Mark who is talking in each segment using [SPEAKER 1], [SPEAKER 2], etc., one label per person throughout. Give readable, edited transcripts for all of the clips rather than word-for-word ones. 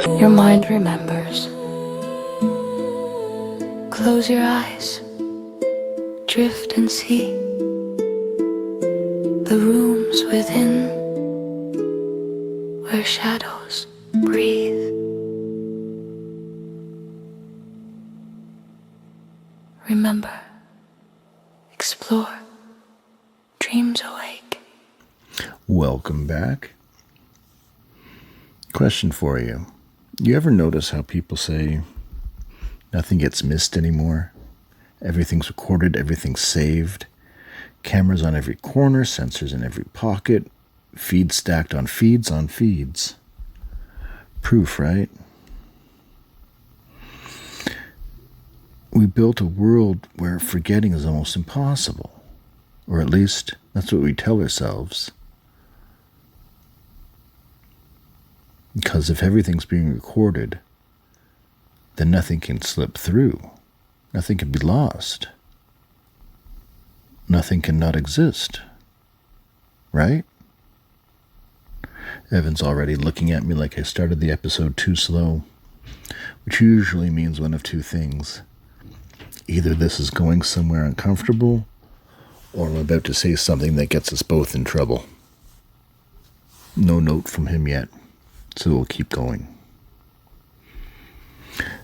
[SPEAKER 1] Your mind remembers. Close your eyes. Drift and see the rooms within where shadows breathe. Remember, explore, dreams awake.
[SPEAKER 2] Welcome back. Question for you. You ever notice how people say nothing gets missed anymore? Everything's recorded, everything's saved. Cameras on every corner, sensors in every pocket, feeds stacked on feeds on feeds. Proof, right? We built a world where forgetting is almost impossible. Or at least, that's what we tell ourselves. Because if everything's being recorded, then nothing can slip through. Nothing can be lost. Nothing can not exist. Right? Evan's already looking at me like I started the episode too slow, which usually means one of two things. Either this is going somewhere uncomfortable, or I'm about to say something that gets us both in trouble. No note from him yet, so we'll keep going.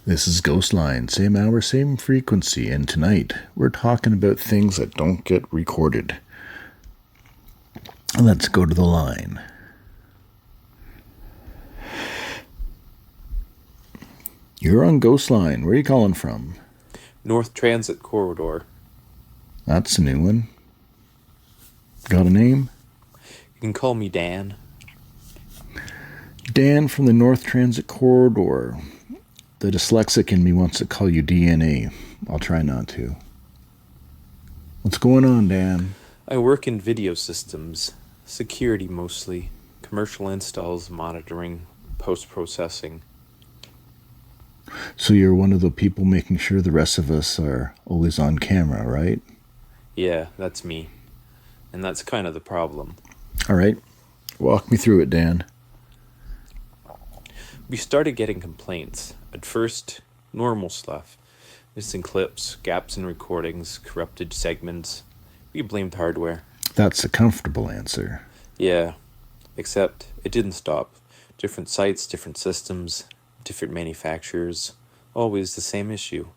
[SPEAKER 2] This is GhostLine, same hour, same frequency, and tonight we're talking about things that don't get recorded. Let's go to the line. You're on GhostLine. Where are you calling from?
[SPEAKER 3] North Transit Corridor.
[SPEAKER 2] That's a new one. Got a name?
[SPEAKER 3] You can call me Dan.
[SPEAKER 2] Dan from the North Transit Corridor. The dyslexic in me wants to call you DNA. I'll try not to. What's going on, Dan?
[SPEAKER 3] I work in video systems, security mostly, commercial installs, monitoring, post-processing.
[SPEAKER 2] So you're one of the people making sure the rest of us are always on camera, right?
[SPEAKER 3] Yeah, that's me. And that's kind of the problem.
[SPEAKER 2] All right. Walk me through it, Dan.
[SPEAKER 3] We started getting complaints. At first, normal stuff. Missing clips, gaps in recordings, corrupted segments. We blamed hardware.
[SPEAKER 2] That's a comfortable answer.
[SPEAKER 3] Yeah, except it didn't stop. Different sites, different systems, different manufacturers. Always the same issue.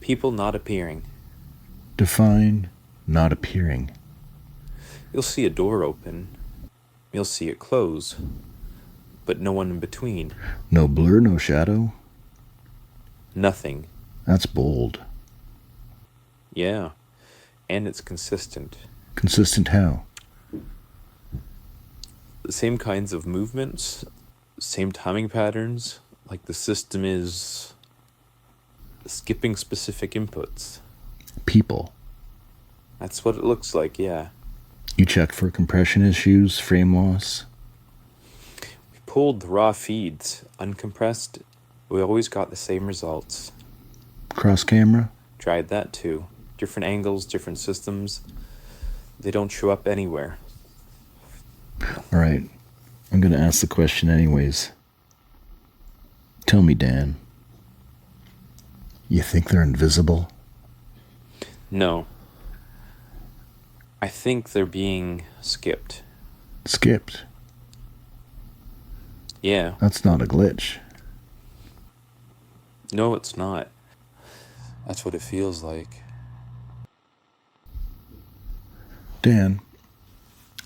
[SPEAKER 3] People not appearing.
[SPEAKER 2] Define not appearing.
[SPEAKER 3] You'll see a door open. You'll see it close. But no one in between.
[SPEAKER 2] No blur, no shadow?
[SPEAKER 3] Nothing.
[SPEAKER 2] That's bold.
[SPEAKER 3] Yeah. And it's consistent.
[SPEAKER 2] Consistent how?
[SPEAKER 3] The same kinds of movements, same timing patterns, like the system is skipping specific inputs.
[SPEAKER 2] People.
[SPEAKER 3] That's what it looks like, yeah.
[SPEAKER 2] You check for compression issues, frame loss?
[SPEAKER 3] We pulled the raw feeds, uncompressed. We always got the same results.
[SPEAKER 2] Cross camera?
[SPEAKER 3] Tried that too. Different angles, different systems. They don't show up anywhere.
[SPEAKER 2] All right. I'm going to ask the question anyways. Tell me, Dan. You think they're invisible?
[SPEAKER 3] No. I think they're being skipped.
[SPEAKER 2] Skipped?
[SPEAKER 3] Yeah.
[SPEAKER 2] That's not a glitch.
[SPEAKER 3] No, it's not. That's what it feels like.
[SPEAKER 2] Dan,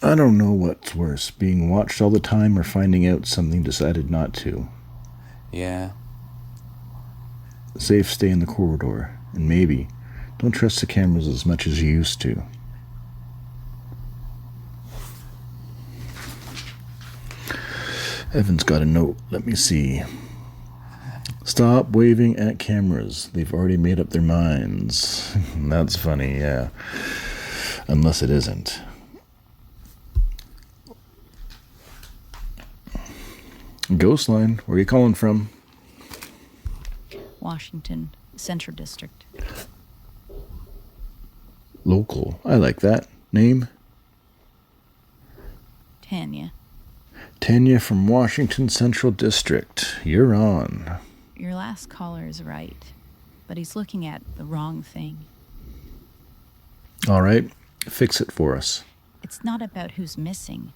[SPEAKER 2] I don't know what's worse, being watched all the time or finding out something decided not to.
[SPEAKER 3] Yeah.
[SPEAKER 2] Safe, stay in the corridor, and maybe don't trust the cameras as much as you used to. Evan's got a note. Let me see. Stop waving at cameras. They've already made up their minds. That's funny, yeah. Unless it isn't. GhostLine, where are you calling from?
[SPEAKER 4] Washington, Central District.
[SPEAKER 2] Local. I like that. Name?
[SPEAKER 4] Tanya.
[SPEAKER 2] Tanya from Washington Central District. You're on.
[SPEAKER 4] Your last caller is right, but he's looking at the wrong thing.
[SPEAKER 2] All right. Fix it for us.
[SPEAKER 4] It's not about who's missing.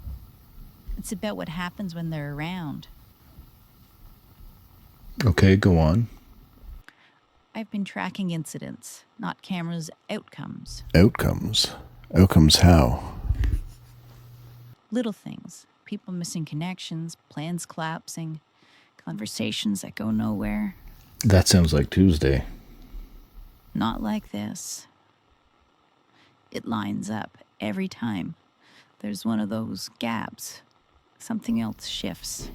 [SPEAKER 4] It's about what happens when they're around.
[SPEAKER 2] Okay, go on.
[SPEAKER 4] I've been tracking incidents, not cameras, outcomes.
[SPEAKER 2] Outcomes? Outcomes how?
[SPEAKER 4] Little things. People missing connections, plans collapsing, conversations that go nowhere.
[SPEAKER 2] That sounds like Tuesday.
[SPEAKER 4] Not like this. It lines up every time. There's one of those gaps. Something else shifts.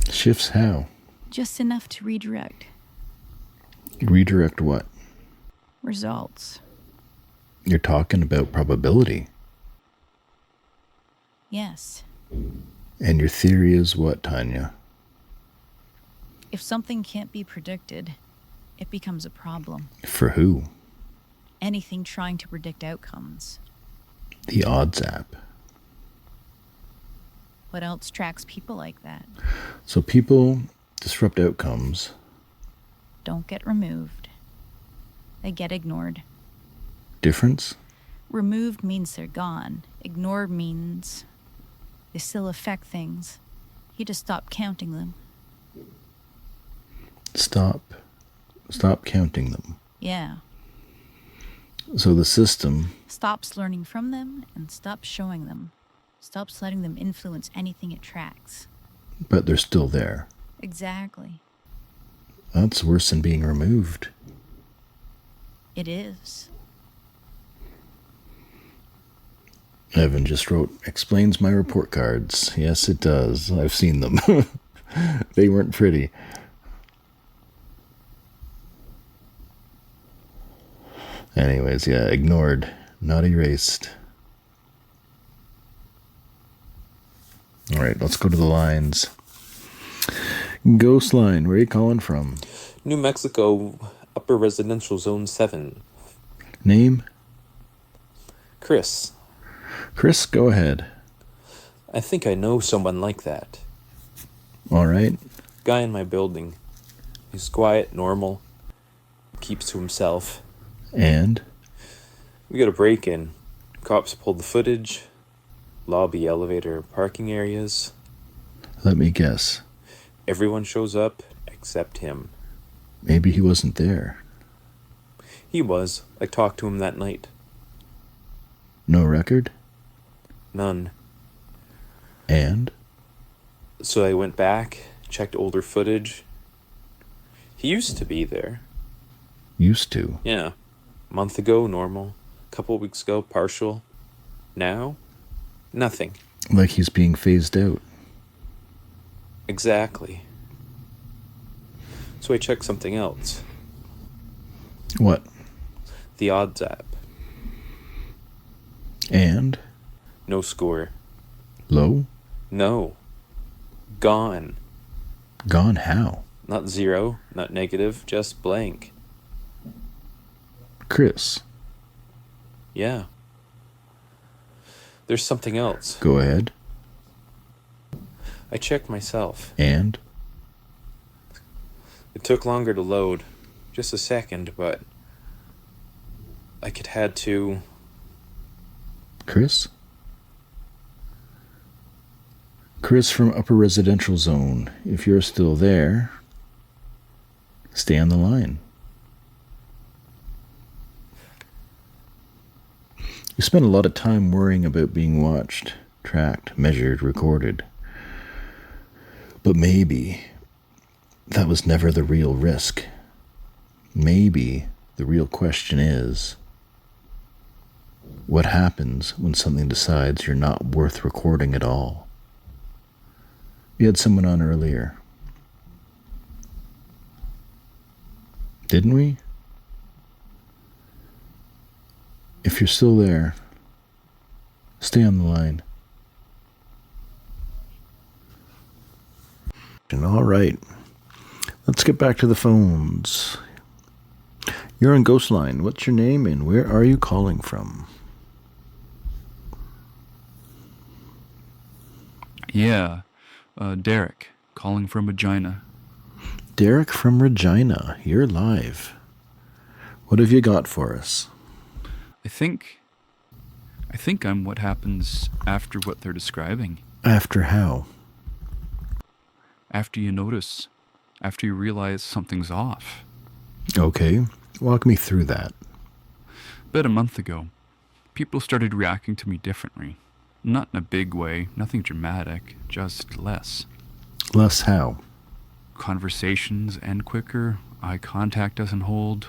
[SPEAKER 2] Shifts how?
[SPEAKER 4] Just enough to redirect.
[SPEAKER 2] Redirect what?
[SPEAKER 4] Results.
[SPEAKER 2] You're talking about probability.
[SPEAKER 4] Yes.
[SPEAKER 2] And your theory is what, Tanya?
[SPEAKER 4] If something can't be predicted, it becomes a problem.
[SPEAKER 2] For who?
[SPEAKER 4] Anything trying to predict outcomes.
[SPEAKER 2] The odds app.
[SPEAKER 4] What else tracks people like that?
[SPEAKER 2] So people disrupt outcomes.
[SPEAKER 4] Don't get removed. They get ignored.
[SPEAKER 2] Difference?
[SPEAKER 4] Removed means they're gone. Ignored means they still affect things. You just stop counting them.
[SPEAKER 2] Stop counting them.
[SPEAKER 4] Yeah.
[SPEAKER 2] So the system,
[SPEAKER 4] Stops learning from them and stops showing them. Stops letting them influence anything it tracks.
[SPEAKER 2] but they're still there.
[SPEAKER 4] Exactly.
[SPEAKER 2] That's worse than being removed.
[SPEAKER 4] It is.
[SPEAKER 2] Evan just wrote, explains my report cards. Yes, it does. I've seen them. They weren't pretty. Anyways, yeah, ignored, not erased. All right, let's go to the lines. GhostLine, where are you calling from?
[SPEAKER 3] New Mexico, Upper Residential Zone 7.
[SPEAKER 2] Name?
[SPEAKER 3] Chris.
[SPEAKER 2] Chris, go ahead.
[SPEAKER 3] I think I know someone like that.
[SPEAKER 2] All right.
[SPEAKER 3] Guy in my building. He's quiet, normal, keeps to himself.
[SPEAKER 2] And?
[SPEAKER 3] We got a break-in. Cops pulled the footage. Lobby, elevator, parking areas.
[SPEAKER 2] Let me guess.
[SPEAKER 3] Everyone shows up except him.
[SPEAKER 2] Maybe he wasn't there.
[SPEAKER 3] He was. I talked to him that night.
[SPEAKER 2] No record?
[SPEAKER 3] None.
[SPEAKER 2] And?
[SPEAKER 3] So I went back, checked older footage. He used to be there.
[SPEAKER 2] Used to.
[SPEAKER 3] Yeah. A month ago, normal. A couple weeks ago, partial. Now, nothing.
[SPEAKER 2] Like he's being phased out.
[SPEAKER 3] Exactly. So I checked something else.
[SPEAKER 2] What?
[SPEAKER 3] The odds app.
[SPEAKER 2] And?
[SPEAKER 3] No score.
[SPEAKER 2] Low?
[SPEAKER 3] No. Gone.
[SPEAKER 2] Gone how?
[SPEAKER 3] Not zero, not negative, just blank.
[SPEAKER 2] Chris,
[SPEAKER 3] Yeah. There's something else.
[SPEAKER 2] go ahead.
[SPEAKER 3] I checked myself.
[SPEAKER 2] And?
[SPEAKER 3] It took longer to load. Just a second, but I had to...
[SPEAKER 2] Chris? Chris from Upper Residential Zone. If you're still there, stay on the line. You spend a lot of time worrying about being watched, tracked, measured, recorded. But maybe that was never the real risk. Maybe the real question is, what happens when something decides you're not worth recording at all? We had someone on earlier. Didn't we? If you're still there, stay on the line. All right. Let's get back to the phones. You're on GhostLine. What's your name and where are you calling from?
[SPEAKER 5] Yeah. Derek, calling from Regina.
[SPEAKER 2] Derek from Regina, you're live. What have you got for us?
[SPEAKER 5] I think I'm what happens after what they're describing.
[SPEAKER 2] After how?
[SPEAKER 5] After you notice, after you realize something's off.
[SPEAKER 2] Okay, walk me through that.
[SPEAKER 5] About a month ago, people started reacting to me differently. Not in a big way, nothing dramatic, just less.
[SPEAKER 2] Less how?
[SPEAKER 5] Conversations end quicker, eye contact doesn't hold.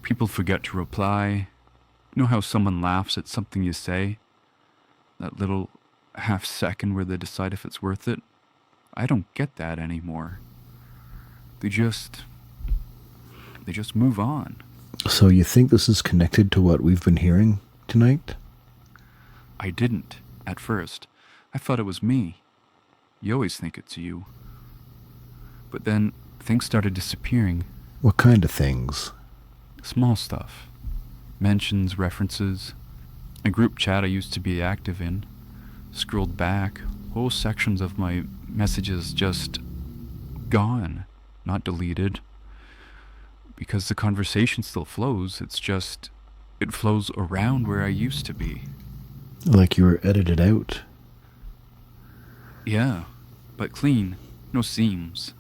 [SPEAKER 5] People forget to reply. You know how someone laughs at something you say? That little half second where they decide if it's worth it? I don't get that anymore. They just move on.
[SPEAKER 2] So you think this is connected to what we've been hearing tonight?
[SPEAKER 5] I didn't, at first. I thought it was me. You always think it's you. But then things started disappearing.
[SPEAKER 2] What kind of things?
[SPEAKER 5] Small stuff. Mentions, references. A group chat I used to be active in. Scrolled back. Whole sections of my messages just gone. Not deleted. Because the conversation still flows, it flows around where I used to be.
[SPEAKER 2] Like you were edited out?
[SPEAKER 5] Yeah, but clean. No seams.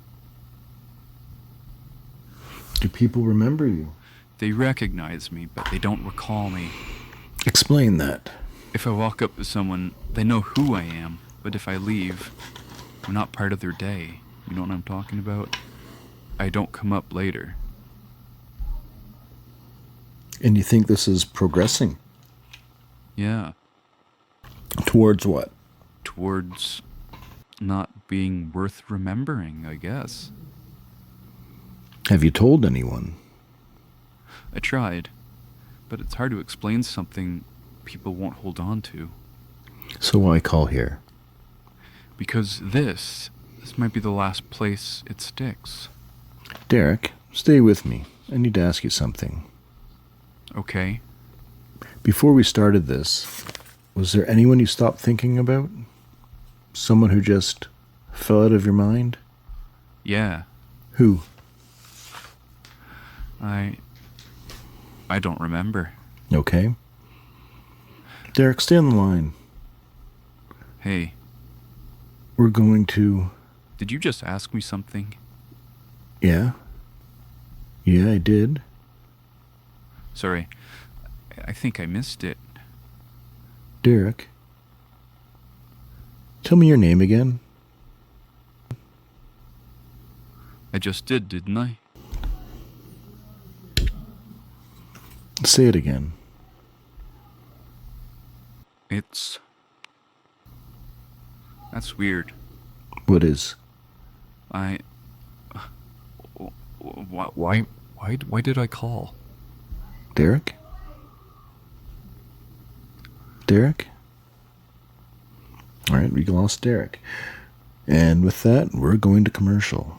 [SPEAKER 2] Do people remember you?
[SPEAKER 5] They recognize me, but they don't recall me.
[SPEAKER 2] Explain that.
[SPEAKER 5] If I walk up to someone, they know who I am, but if I leave, I'm not part of their day. You know what I'm talking about? I don't come up later.
[SPEAKER 2] And you think this is progressing?
[SPEAKER 5] Yeah,
[SPEAKER 2] Towards what?
[SPEAKER 5] towards not being worth remembering, I guess.
[SPEAKER 2] Have you told anyone?
[SPEAKER 5] I tried, but it's hard to explain something people won't hold on to.
[SPEAKER 2] So why call here?
[SPEAKER 5] Because this might be the last place it sticks.
[SPEAKER 2] Derek, stay with me. I need to ask you something.
[SPEAKER 5] Okay?
[SPEAKER 2] Before we started this, was there anyone you stopped thinking about? Someone who just fell out of your mind?
[SPEAKER 5] Yeah,
[SPEAKER 2] Who?
[SPEAKER 5] I don't remember.
[SPEAKER 2] Okay. Derek, stay on the line.
[SPEAKER 5] Hey,
[SPEAKER 2] We're going to...
[SPEAKER 5] did you just ask me something?
[SPEAKER 2] Yeah? Yeah, I did.
[SPEAKER 5] Sorry, I think I missed it.
[SPEAKER 2] Derek, tell me your name again.
[SPEAKER 5] I just did, didn't I?
[SPEAKER 2] Say it again.
[SPEAKER 5] That's weird.
[SPEAKER 2] What is?
[SPEAKER 5] Why did I call?
[SPEAKER 2] Derek? Derek? All right, we lost Derek. And with that, we're going to commercial.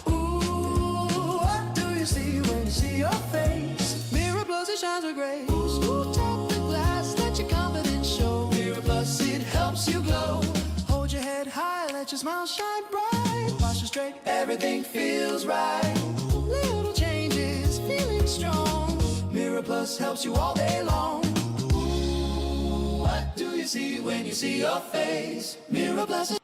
[SPEAKER 6] What do you see when you see your face? Mirror Plus, it shines with grace. Ooh, tap the glass, let your confidence show. Mirror Plus, it helps you glow. Hold your head high, let your smile shine bright. Posture straight, everything feels right. Little changes, feeling strong. Mirror Plus helps you all day long. Ooh, what do you see when you see your face? Mirror Plus.